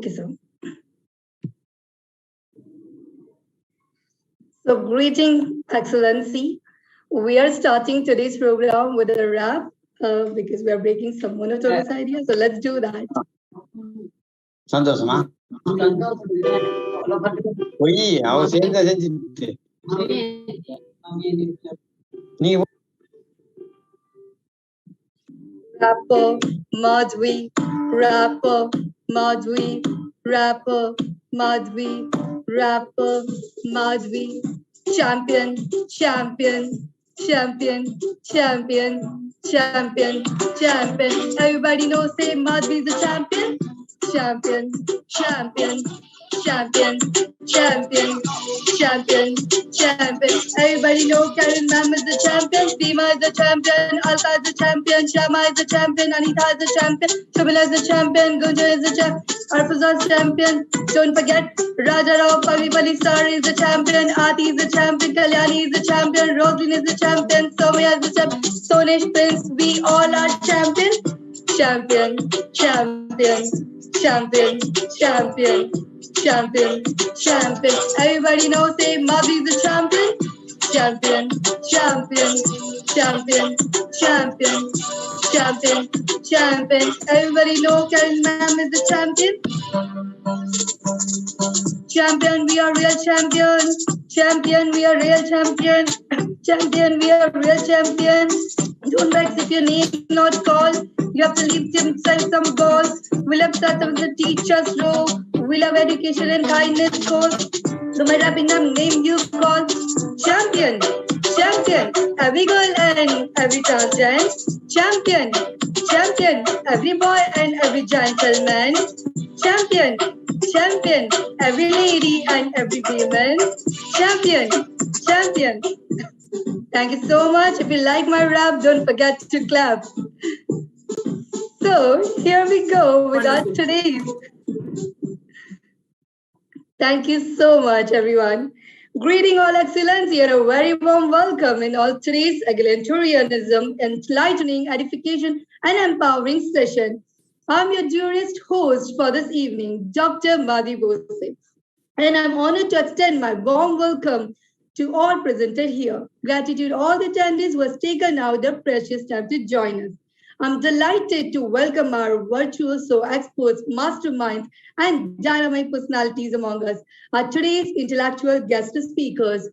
Okay, sir. So, greeting, Excellency. We are starting today's program with a rap because we are breaking some monotonous ideas. So, let's do that. சந்தோஷமா பொய் அவ சேர்ந்த செஞ்சுட்டு நீ Rapper, Madhvi, rapper, Madhvi, rapper, Madhvi, rapper, Madhvi, champion, champion, champion, champion, champion, champion. Everybody knows, say Madhvi is a champion, champion, champion, champion, champion, champion, champion. Everybody know Karen Ma'am is the champion, Seema is the champion, Alka is the champion, Shama is the champion, Anita is the champion, Shabila is the champion, Gunja is the champion, Arpazar is the champion. Don't forget Raja Rao Pagipali Star is the champion, Aati is the champion, Kalyani is the champion, Roslyn is the champion, Somya is the champion, Sonesh Prince, we all are champion, champion, champion, champion, champion, champion, champion. Everybody knows, say Madhvi is the champion, champion, champion, champion, champion, champion, champion. Everybody know Karen Ma'am is the champion. Champion, we are real champion. Champion, we are real champion. Champion, we are real champion. Don't vex if your name not called. You have to leave himself some balls. We'll have started with the teacher's row. We'll have education and kindness course. So my rapping name you call champion, champion. Every girl and every transgender. Champion, champion. Every boy and every gentleman. Champion, champion. Every lady and every woman. Champion, champion. Thank you so much. If you like my rap, don't forget to clap. So here we go with our today's. Thank you so much, everyone. Greeting all excellency and a very warm welcome in all today's egalitarianism, enlightening, edification, and empowering session. I'm your dearest host for this evening, Dr. Madhvi Bose, and I'm honored to extend my warm welcome to all presented here. Gratitude all the attendees who has taken out their precious time to join us. I'm delighted to welcome our virtuoso experts, masterminds, and dynamic personalities among us, our today's intellectual guest speakers.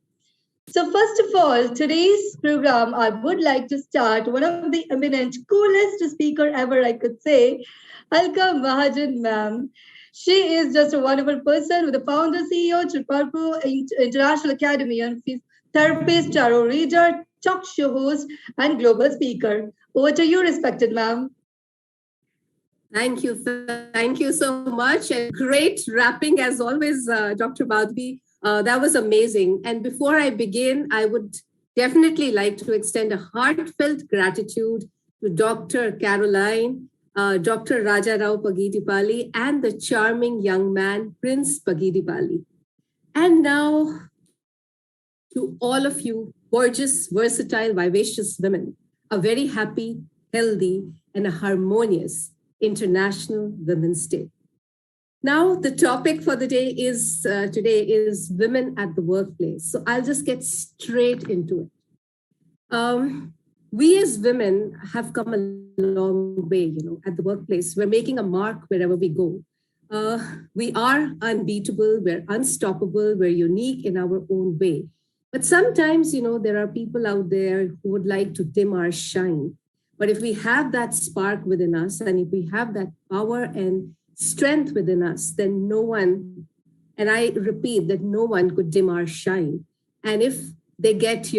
So first of all, today's program, I would like to start one of the eminent, coolest speaker ever, I could say, Alka Mahajan ma'am. She is just a wonderful person with the founder, CEO, Tripalpur International Academy, and therapist, tarot reader, talk show host, and global speaker. Over to you, respected ma'am. Thank you. Thank you so much. And great rapping as always, Dr. Madhvi. That was amazing. And before I begin, I would definitely like to extend a heartfelt gratitude to Dr. Caroline, Dr. Raja Rao Pagidipalli, and the charming young man, Prince Pagidipalli. And now to all of you, gorgeous, versatile, vivacious women, a very happy, healthy, and a harmonious International Women's Day. Now, the topic for the day is today is women at the workplace. So I'll just get straight into it. We as women have come a long way, at the workplace. We're making a mark wherever we go. We are unbeatable, we're unstoppable, we're unique in our own way. But sometimes, there are people out there who would like to dim our shine. But if we have that spark within us, and if we have that power and strength within us, then no one, and I repeat that no one could dim our shine. And if they get,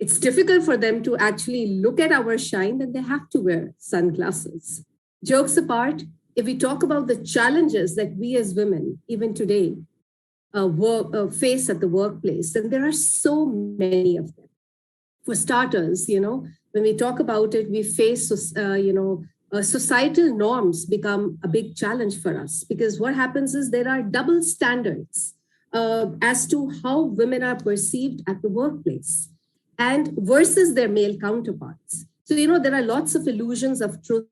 it's difficult for them to actually look at our shine, then they have to wear sunglasses. Jokes apart, if we talk about the challenges that we as women, even today, face at the workplace, and there are so many of them. For starters, when we talk about it, we face, societal norms become a big challenge for us, because what happens is there are double standards as to how women are perceived at the workplace and versus their male counterparts. So, there are lots of illusions of truth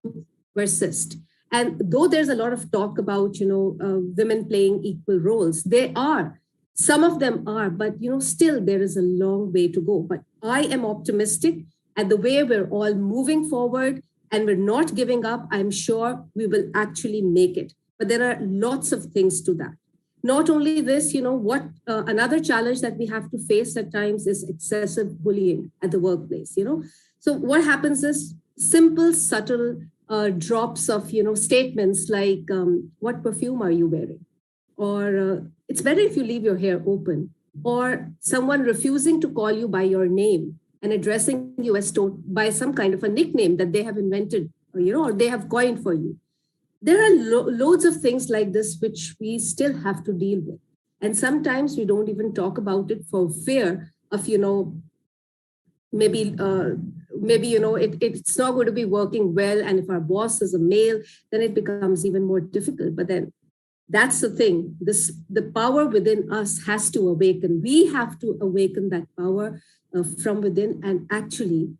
persist. And though there's a lot of talk about, women playing equal roles, some of them are, but, still there is a long way to go. But I am optimistic at the way we're all moving forward and we're not giving up. I'm sure we will actually make it. But there are lots of things to that. Not only this, another challenge that we have to face at times is excessive bullying at the workplace, So what happens is simple, subtle drops of, statements like, what perfume are you wearing? Or it's better if you leave your hair open. Or someone refusing to call you by your name and addressing you by some kind of a nickname that they have invented, or they have coined for you. There are loads of things like this which we still have to deal with. And sometimes we don't even talk about it for fear of, maybe it's not going to be working well. And if our boss is a male, then it becomes even more difficult. But then that's the thing. The power within us has to awaken. We have to awaken that power from within and actually,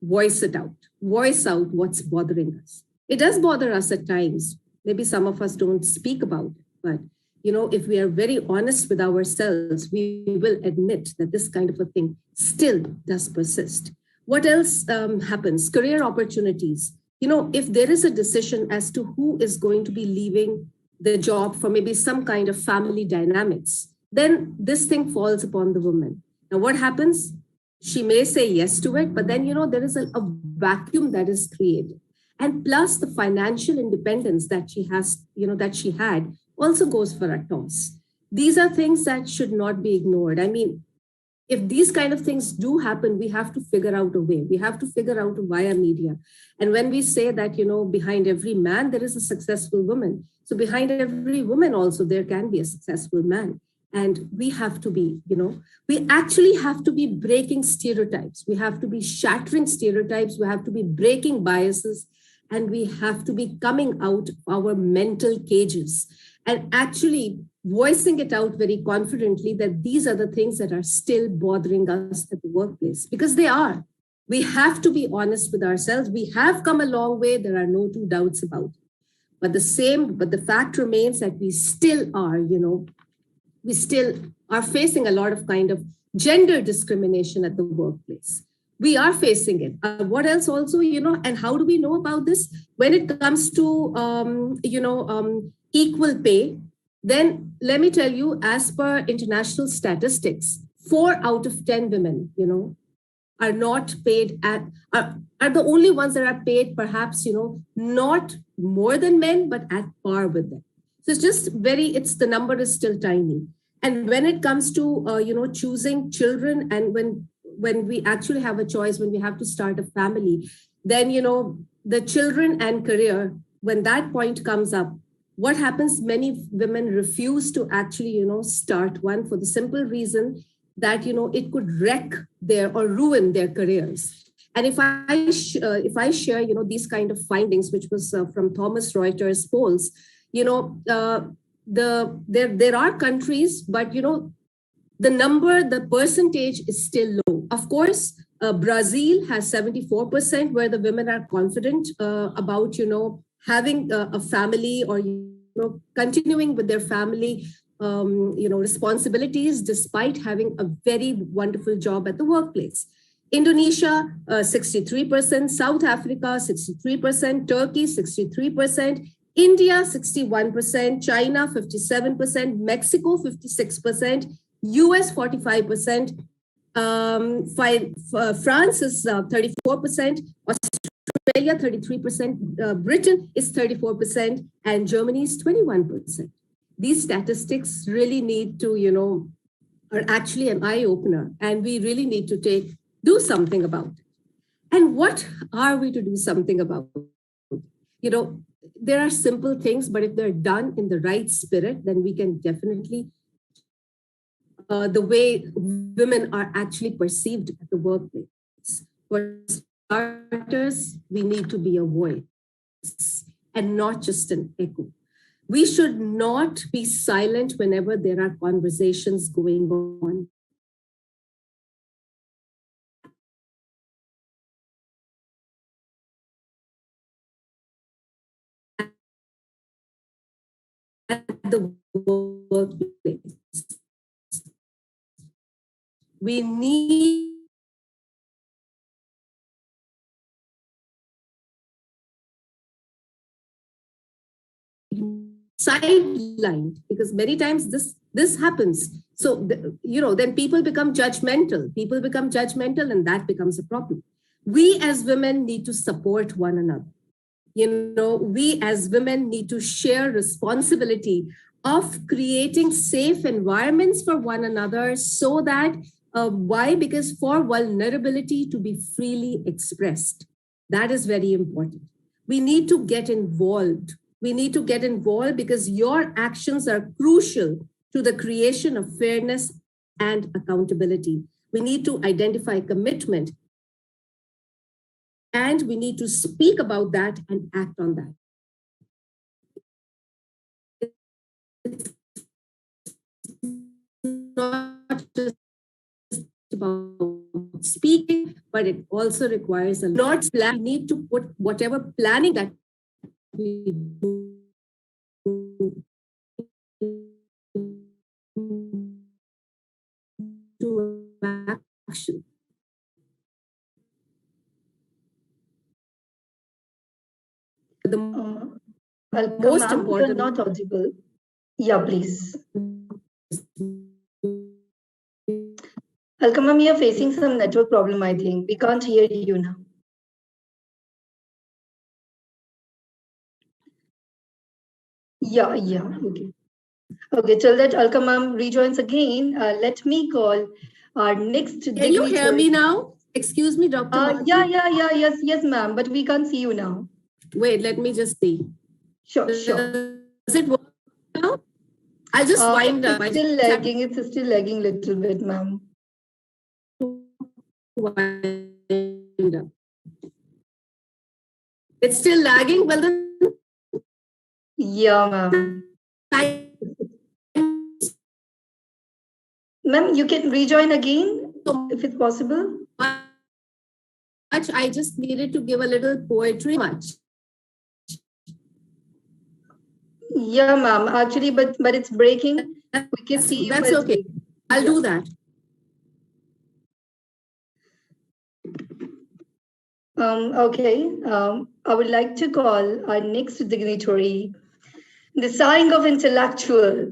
voice it out. Voice out what's bothering us. It does bother us at times. Maybe some of us don't speak about it, but if we are very honest with ourselves, we will admit that this kind of a thing still does persist. What else happens? Career opportunities. If there is a decision as to who is going to be leaving the job for maybe some kind of family dynamics, then this thing falls upon the woman. Now, what happens? She may say yes to it, but then, there is a vacuum that is created. And plus the financial independence that she has, that she had also goes for a toss. These are things that should not be ignored. I mean, if these kind of things do happen, we have to figure out a way. We have to figure out via media. And when we say that, behind every man, there is a successful woman. So behind every woman also, there can be a successful man. And we have to be, we actually have to be breaking stereotypes. We have to be shattering stereotypes. We have to be breaking biases. And we have to be coming out of our mental cages and actually voicing it out very confidently that these are the things that are still bothering us at the workplace, because they are. We have to be honest with ourselves. We have come a long way. There are no two doubts about it. But the fact remains that we still are, we still are facing a lot of kind of gender discrimination at the workplace. We are facing it. What else also, and how do we know about this? When it comes to, equal pay, then let me tell you, as per international statistics, 4 out of 10 women, are not paid are the only ones that are paid perhaps, not more than men, but at par with them. So it's just the number is still tiny. And when it comes to, choosing children and when we actually have a choice, when we have to start a family, then, the children and career, when that point comes up, what happens? Many women refuse to actually, start one for the simple reason that, it could wreck or ruin their careers. And if I share, these kind of findings, which was from Thomson Reuters polls, there are countries, but, the percentage is still low. Of course, Brazil has 74%, where the women are confident about, having a family or, continuing with their family, responsibilities, despite having a very wonderful job at the workplace. Indonesia, 63%, South Africa, 63%, Turkey, 63%, India, 61%, China, 57%, Mexico, 56%, US 45%, France is 34%, Australia 33%, Britain is 34%, and Germany is 21%. These statistics really need to, are actually an eye-opener, and we really need to do something about it. And what are we to do something about? There are simple things, but if they're done in the right spirit, then we can definitely the way women are actually perceived at the workplace. For starters, we need to be a voice and not just an echo. We should not be silent whenever there are conversations going on. the workplace. We need sidelined because many times this happens. So then people become judgmental. People become judgmental, and that becomes a problem. We as women need to support one another. We as women need to share responsibility of creating safe environments for one another so that why? Because for vulnerability to be freely expressed, that is very important. We need to get involved. We need to get involved because your actions are crucial to the creation of fairness and accountability. We need to identify commitment, and we need to speak about that and act on that. It's not just about speaking, but it also requires a lot of plan. We need to put whatever planning that we do to action. Welcome, Most ma'am. important. You're not audible. Yeah, please. Welcome, ma'am. You're facing some network problem, I think. We can't hear you now. Yeah, okay. Okay, till that Alka ma'am rejoins again, let me call our next dignitary. Can you hear me now? Excuse me, Dr. Yeah, yes, ma'am, but we can't see you now. Wait, let me just see. Sure. Does it work now? I'll just wind up. It's still lagging. It's still lagging a little bit, ma'am. Wind up. It's still lagging? Well, then. Yeah, ma'am. Ma'am, you can rejoin again if it's possible. I just needed to give a little poetry much. Yeah, ma'am. Actually, but it's breaking. We can see you. That's okay. I'll do that. Okay. I would like to call our next dignitary, the sign of intellectual,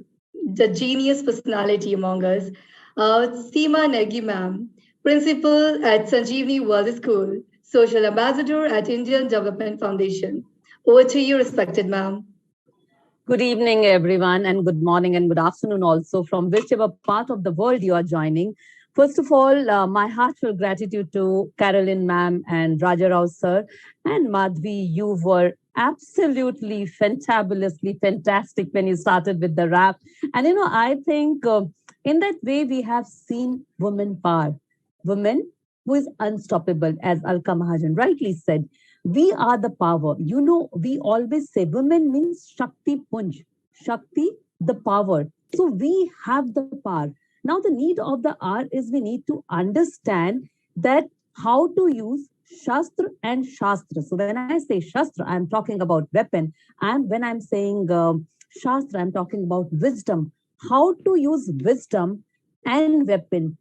the genius personality among us, Seema Negi ma'am, principal at Sanjeevani World School, social ambassador at Indian Development Foundation. Over to you, respected ma'am. Good evening, everyone, and good morning and good afternoon also from whichever part of the world you are joining. First of all, my heartfelt gratitude to Carolyn ma'am and Raja Rao sir and Madhvi. You were absolutely fantabulously fantastic when you started with the rap. And, I think in that way we have seen women power, women who is unstoppable, as Alka Mahajan rightly said. We are the power. We always say women means Shakti Punj, Shakti, the power. So we have the power. Now the need of the hour is we need to understand that how to use Shastra and Shastra. So when I say Shastra, I'm talking about weapon. And when I'm saying Shastra, I'm talking about wisdom. How to use wisdom and weapon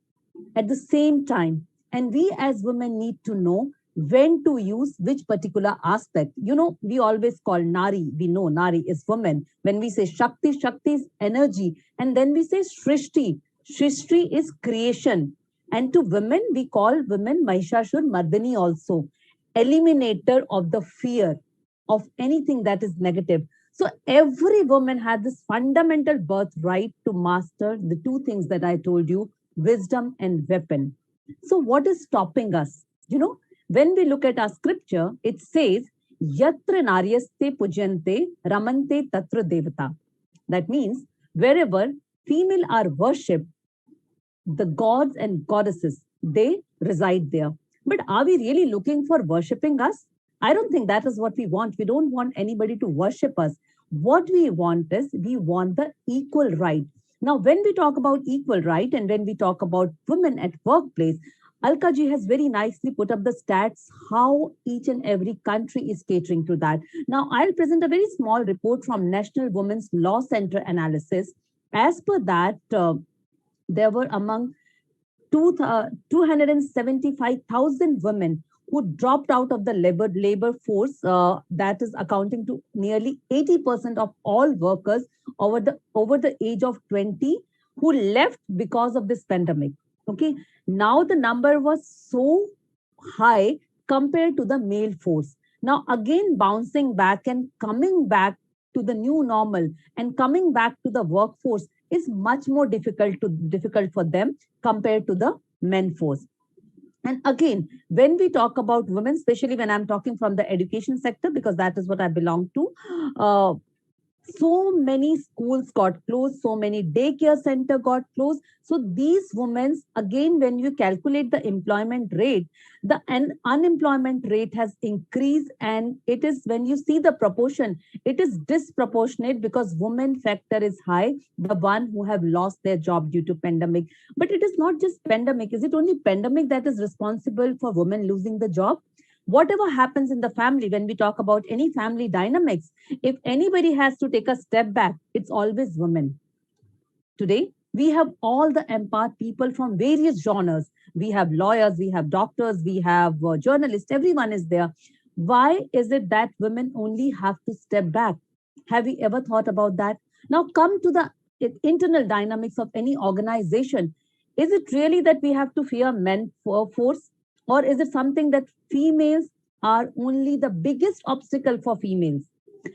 at the same time. And we as women need to know when to use which particular aspect. We always call Nari. We know Nari is woman. When we say Shakti, Shakti is energy. And then we say Shrishti. Shrishti is creation. And to women, we call women Mahishashur Mardini also. Eliminator of the fear of anything that is negative. So every woman had this fundamental birthright to master the two things that I told you, wisdom and weapon. So what is stopping us? When we look at our scripture, it says, Yatra naryaste pujante ramante tatra devata. That means wherever female are worshipped, the gods and goddesses, they reside there. But are we really looking for worshipping us? I don't think that is what we want. We don't want anybody to worship us. What we want is we want the equal right. Now, when we talk about equal right and when we talk about women at workplace, Alka ji has very nicely put up the stats, how each and every country is catering to that. Now, I'll present a very small report from National Women's Law Center analysis. As per that, there were among 275,000 women who dropped out of the labor force, that is accounting to nearly 80% of all workers over the age of 20 who left because of this pandemic. Okay, now the number was so high compared to the male force. Now again bouncing back and coming back to the new normal and coming back to the workforce is much more difficult for them compared to the men force. And again, when we talk about women, especially when I'm talking from the education sector, because that is what I belong to, so many schools got closed, so many daycare center got closed. So these women, again, when you calculate the employment rate, the unemployment rate has increased, and it is, when you see the proportion, it is disproportionate because women factor is high, the one who have lost their job due to pandemic. But it is not just pandemic. Is it only pandemic that is responsible for women losing the job? Whatever happens in the family, when we talk about any family dynamics, if anybody has to take a step back, it's always women. Today, we have all the empowered people from various genres. We have lawyers, we have doctors, we have journalists, everyone is there. Why is it that women only have to step back? Have we ever thought about that? Now come to the internal dynamics of any organization. Is it really that we have to fear men for force? Or is it something that females are only the biggest obstacle for females?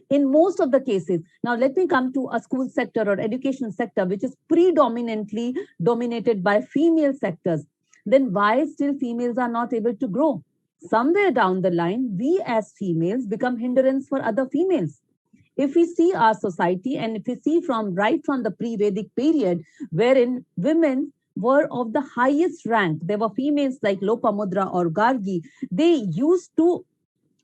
In most of the cases, now let me come to a school sector or education sector, which is predominantly dominated by female sectors. Then why still females are not able to grow? Somewhere down the line, we as females become hindrance for other females. If we see our society, and if we see from right from the pre-Vedic period, wherein women were of the highest rank, there were females like Lopamudra or Gargi, they used to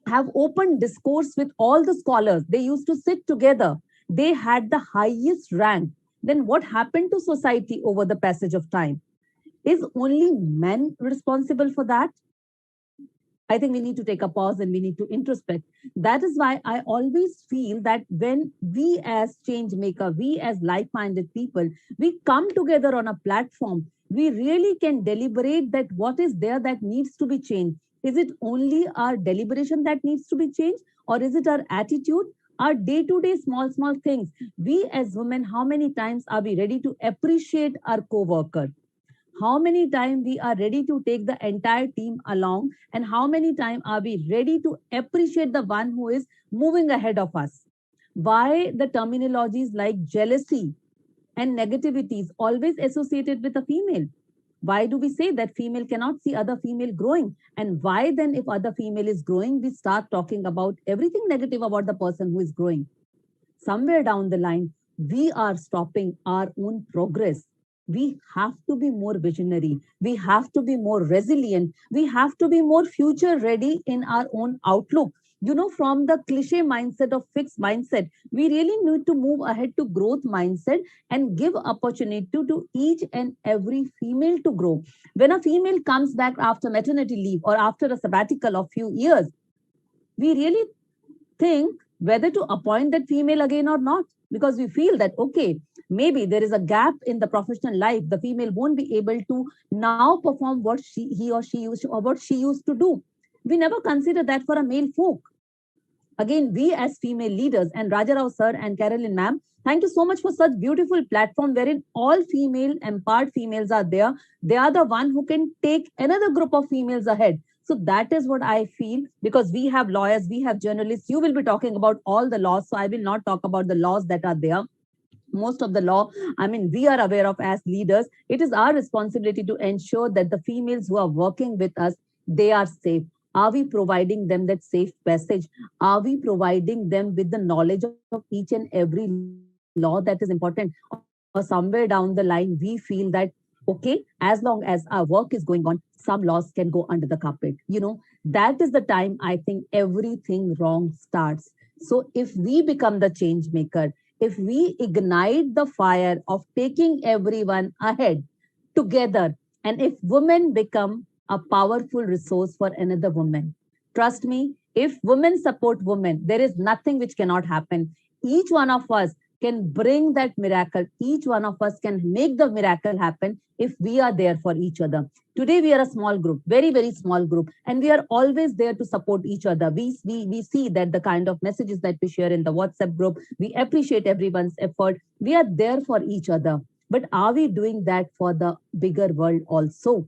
have open discourse with all the scholars. They used to sit together. They had the highest rank. Then what happened to society over the passage of time? Is only men responsible for that? I think we need to take a pause and we need to introspect. That is why I always feel that when we as change maker, we as like-minded people, we come together on a platform, we really can deliberate that what is there that needs to be changed. Is it only our deliberation that needs to be changed, or is it our attitude, our day-to-day small things? We as women, how many times are we ready to appreciate our co-worker? How many times we are ready to take the entire team along, and how many times are we ready to appreciate the one who is moving ahead of us? Why the terminologies like jealousy and negativity is always associated with a female? Why do we say that female cannot see other female growing? And why then, if other female is growing, we start talking about everything negative about the person who is growing? Somewhere down the line, we are stopping our own progress. We have to be more visionary. We have to be more resilient. We have to be more future ready in our own outlook. You know, from the cliche mindset of fixed mindset, we really need to move ahead to growth mindset and give opportunity to each and every female to grow. When a female comes back after maternity leave or after a sabbatical of few years, we really think whether to appoint that female again or not, because we feel that, okay, maybe there is a gap in the professional life. The female won't be able to now perform what he or she used to do. We never consider that for a male folk. Again, we as female leaders, and Raja Rao sir and Carolyn ma'am, thank you so much for such beautiful platform wherein all female empowered females are there. They are the one who can take another group of females ahead. So that is what I feel, because we have lawyers, we have journalists. You will be talking about all the laws, so I will not talk about the laws that are there. Most of the law, I mean, we are aware of as leaders. It is our responsibility to ensure that the females who are working with us, they are safe. Are we providing them that safe passage? Are we providing them with the knowledge of each and every law that is important? Or somewhere down the line, we feel that, okay, as long as our work is going on, some laws can go under the carpet. You know, that is the time I think everything wrong starts. So if we become the change maker, if we ignite the fire of taking everyone ahead together, and if women become a powerful resource for another woman. Trust me, if women support women, there is nothing which cannot happen. Each one of us can bring that miracle. Each one of us can make the miracle happen if we are there for each other. Today, we are a small group, very, very small group, and we are always there to support each other. We see that the kind of messages that we share in the WhatsApp group, we appreciate everyone's effort. We are there for each other. But are we doing that for the bigger world also?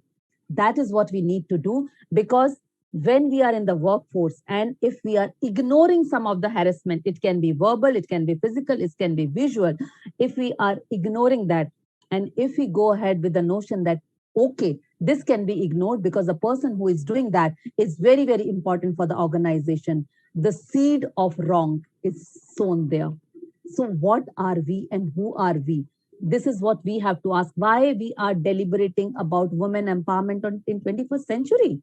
That is what we need to do, because when we are in the workforce and if we are ignoring some of the harassment, it can be verbal, it can be physical, it can be visual. If we are ignoring that, and if we go ahead with the notion that, okay, this can be ignored because the person who is doing that is very, very important for the organization, the seed of wrong is sown there. So what are we and who are we? This is what we have to ask. Why we are deliberating about women empowerment in 21st century?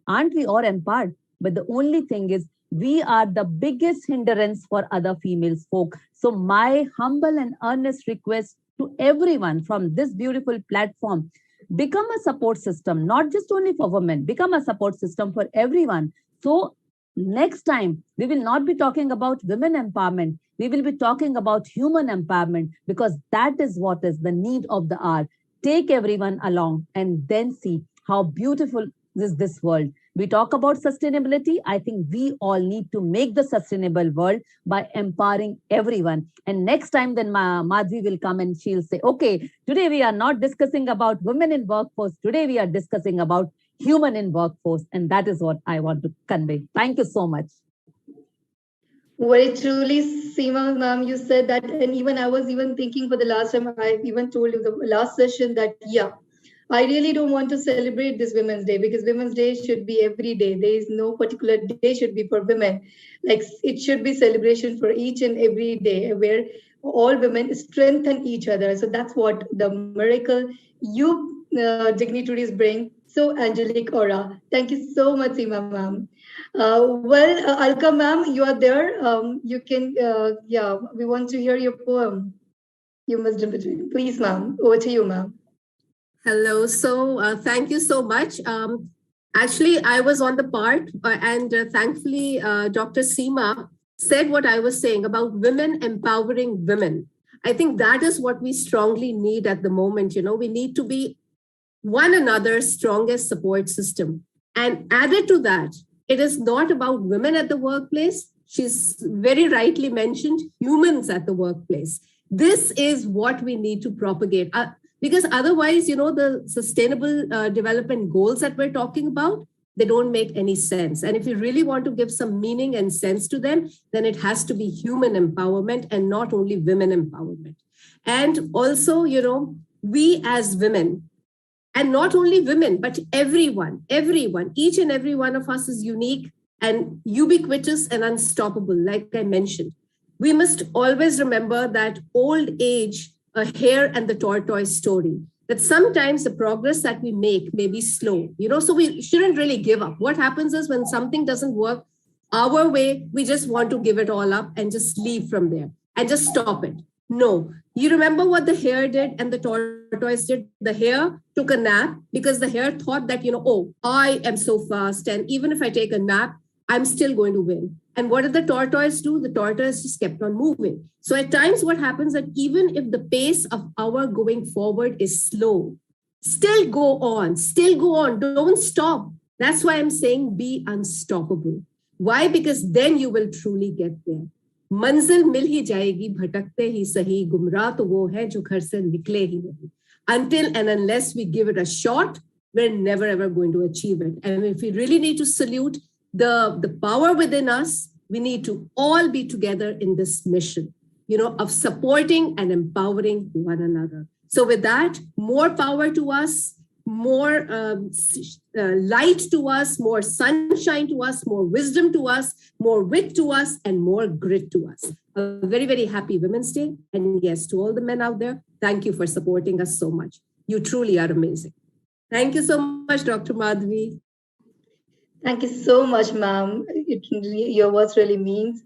Aren't we all empowered? But the only thing is, we are the biggest hindrance for other females folk. So my humble and earnest request to everyone from this beautiful platform, become a support system, not just only for women, become a support system for everyone. So next time, we will not be talking about women empowerment. We will be talking about human empowerment, because that is what is the need of the hour. Take everyone along and then see how beautiful is this world. We talk about sustainability. I think we all need to make the sustainable world by empowering everyone. And next time, then Madhvi will come and she'll say, okay, today we are not discussing about women in workforce. Today we are discussing about human in workforce. And that is what I want to convey. Thank you so much. Very truly, Seema ma'am, you said that, and even I was even thinking for the last time, I even told you the last session that, yeah, I really don't want to celebrate this Women's Day, because Women's Day should be every day. There is no particular day should be for women. Like, it should be celebration for each and every day, where all women strengthen each other. So that's what the miracle you dignitaries bring. So angelic aura. Thank you so much, Seema ma'am. Alka ma'am, you are there. You can, yeah, we want to hear your poem. You must, please, ma'am. Over to you, ma'am. Hello. So thank you so much. Actually, I was on the part, and thankfully, Dr. Seema said what I was saying about women empowering women. I think that is what we strongly need at the moment. You know, we need to be one another's strongest support system. And added to that, it is not about women at the workplace. She's very rightly mentioned humans at the workplace. This is what we need to propagate. Because otherwise, you know, the sustainable development goals that we're talking about, they don't make any sense. And if you really want to give some meaning and sense to them, then it has to be human empowerment and not only women empowerment. And also, you know, we as women, and not only women, but everyone, each and every one of us is unique and ubiquitous and unstoppable, like I mentioned. We must always remember that old age, a hare and the tortoise story, that sometimes the progress that we make may be slow, you know, so we shouldn't really give up. What happens is when something doesn't work our way, we just want to give it all up and just leave from there and just stop it. No, you remember what the hare did and the tortoise did? The hare took a nap because the hare thought that, you know, oh, I am so fast. And even if I take a nap, I'm still going to win. And what did the tortoise do? The tortoise just kept on moving. So at times what happens that even if the pace of our going forward is slow, still go on, don't stop. That's why I'm saying be unstoppable. Why? Because then you will truly get there. मंजिल मिल ही जाएगी भटकते ही सही गुमराह तो वो है जो घर से निकले ही नहीं. Until and unless we give it a shot, we're never ever going to achieve it. And if we really need to salute the power within us, we need to all be together in this mission, you know, of supporting and empowering one another. So with that, more power to us, more light to us, more sunshine to us, more wisdom to us, more wit to us, and more grit to us. A very, very happy Women's Day. And yes, to all the men out there, thank you for supporting us so much. You truly are amazing. Thank you so much, Dr. Madhvi. Thank you so much, ma'am. Your words really means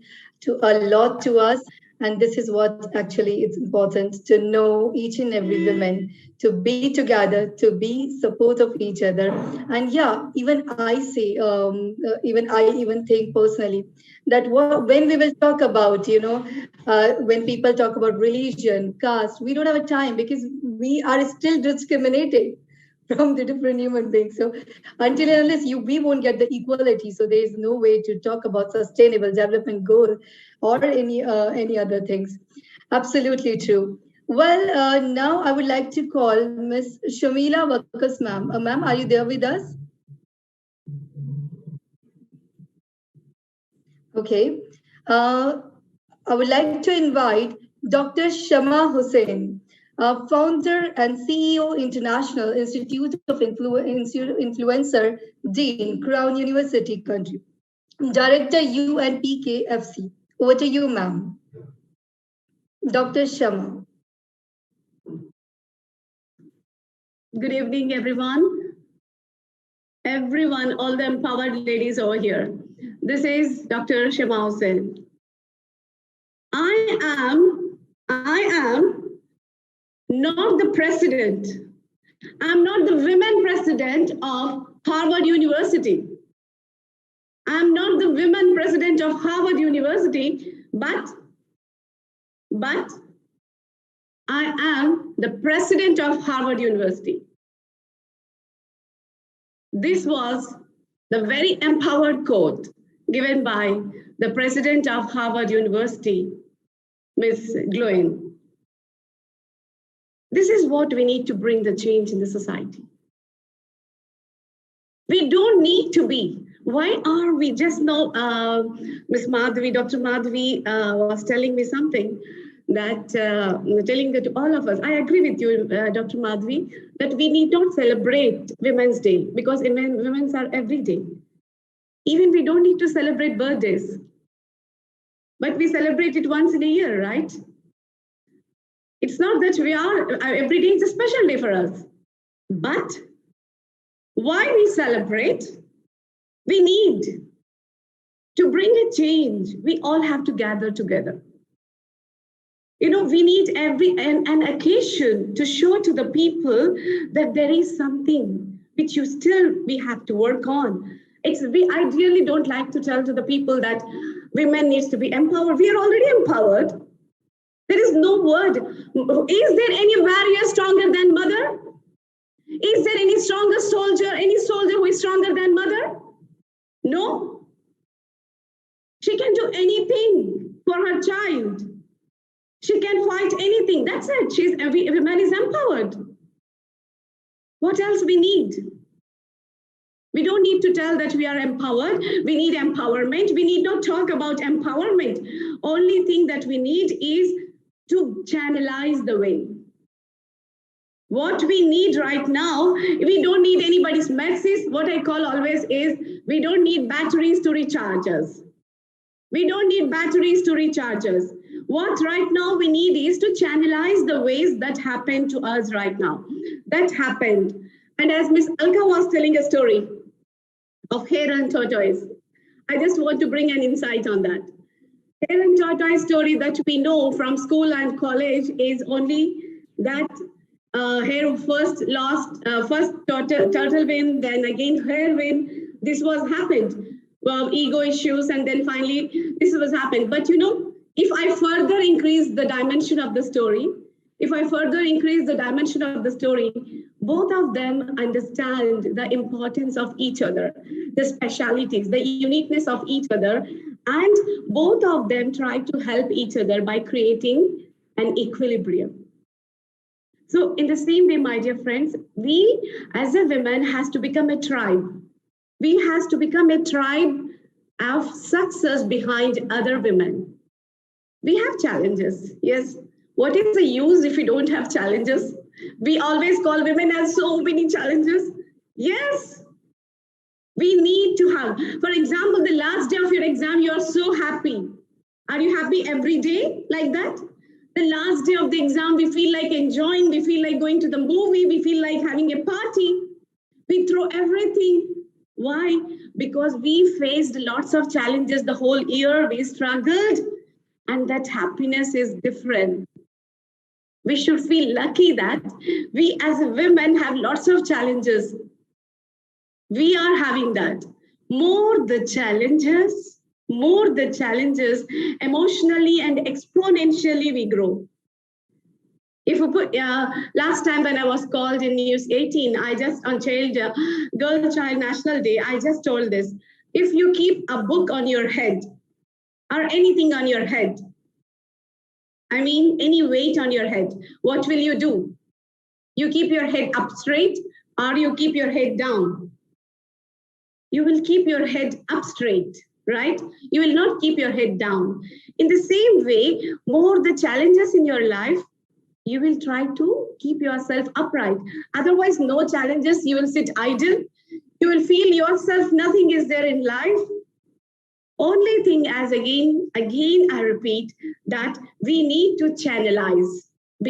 a lot to us. And this is what actually it's important to know each and every woman, to be together, to be support of each other. And yeah, even I say, even I even think personally that when we will talk about, when people talk about religion, caste, we don't have a time because we are still discriminated from the different human beings. So until and unless we won't get the equality, so there is no way to talk about sustainable development goal or any other things. Absolutely true. Well, now I would like to call Miss Shamila Wakas, ma'am. Ma'am, are you there with us? Okay. Uh, I would like to invite Dr. Shama Hussain, founder and CEO, International Institute of Influencer, Dean, Crown University, country, Director UNPKFC. Over to you, ma'am. Dr. Shama. Good evening, everyone. Everyone, all the empowered ladies over here. This is Dr. Shama Hussain. I am not the president. I'm not the women president of Harvard University. I'm not the women president of Harvard University, but I am the president of Harvard University. This was the very empowered quote given by the president of Harvard University, Ms. Gloin. This is what we need to bring the change in the society. We don't need to be. Why are we just now, Ms. Madhavi, Dr. Madhavi was telling me something that, telling that to all of us, I agree with you, Dr. Madhavi, that we need not celebrate Women's Day because women's are every day. Even we don't need to celebrate birthdays, but we celebrate it once in a year, right? It's not that we are, every day is a special day for us, but why we celebrate, we need to bring a change. We all have to gather together. You know, we need an occasion to show to the people that there is something which we have to work on. We ideally don't like to tell to the people that women needs to be empowered. We are already empowered. There is no word. Is there any warrior stronger than mother? Is there any stronger soldier, any soldier who is stronger than mother? No. She can do anything for her child. She can fight anything. That's it. Every man is empowered. What else we need? We don't need to tell that we are empowered. We need empowerment. We need not talk about empowerment. Only thing that we need is to channelize the way. What we need right now, we don't need anybody's messages. What I call always is, we don't need batteries to recharge us. We don't need batteries to recharge us. What right now we need is to channelize the ways that happen to us right now. That happened. And as Miss Alka was telling a story of hare and tortoise, I just want to bring an insight on that. Hare and tortoise story that we know from school and college is only that hare first lost, first turtle win, then again hare win. This was happened. Well, ego issues, and then finally this was happened. But you know, if I further increase the dimension of the story, both of them understand the importance of each other, the specialities, the uniqueness of each other, and both of them try to help each other by creating an equilibrium. So in the same way, my dear friends, we as a woman has to become a tribe. We has to become a tribe of success behind other women. We have challenges, yes. What is the use if we don't have challenges? We always call women as so many challenges. Yes, we need to have. For example, the last day of your exam, you are so happy. Are you happy every day like that? The last day of the exam, we feel like enjoying, we feel like going to the movie, we feel like having a party. We throw everything. Why? Because we faced lots of challenges the whole year. We struggled. And that happiness is different. We should feel lucky that we as women have lots of challenges. We are having that. More the challenges, emotionally and exponentially we grow. If we put, last time when I was called in News 18, I just on Girl Child National Day, I just told this. If you keep a book on your head or anything on your head, I mean, any weight on your head, what will you do? You keep your head up straight or you keep your head down? You will keep your head up straight, right? You will not keep your head down. In the same way, more the challenges in your life, you will try to keep yourself upright. Otherwise, no challenges, you will sit idle. You will feel yourself, nothing is there in life. Only thing as again, I repeat that we need to channelize.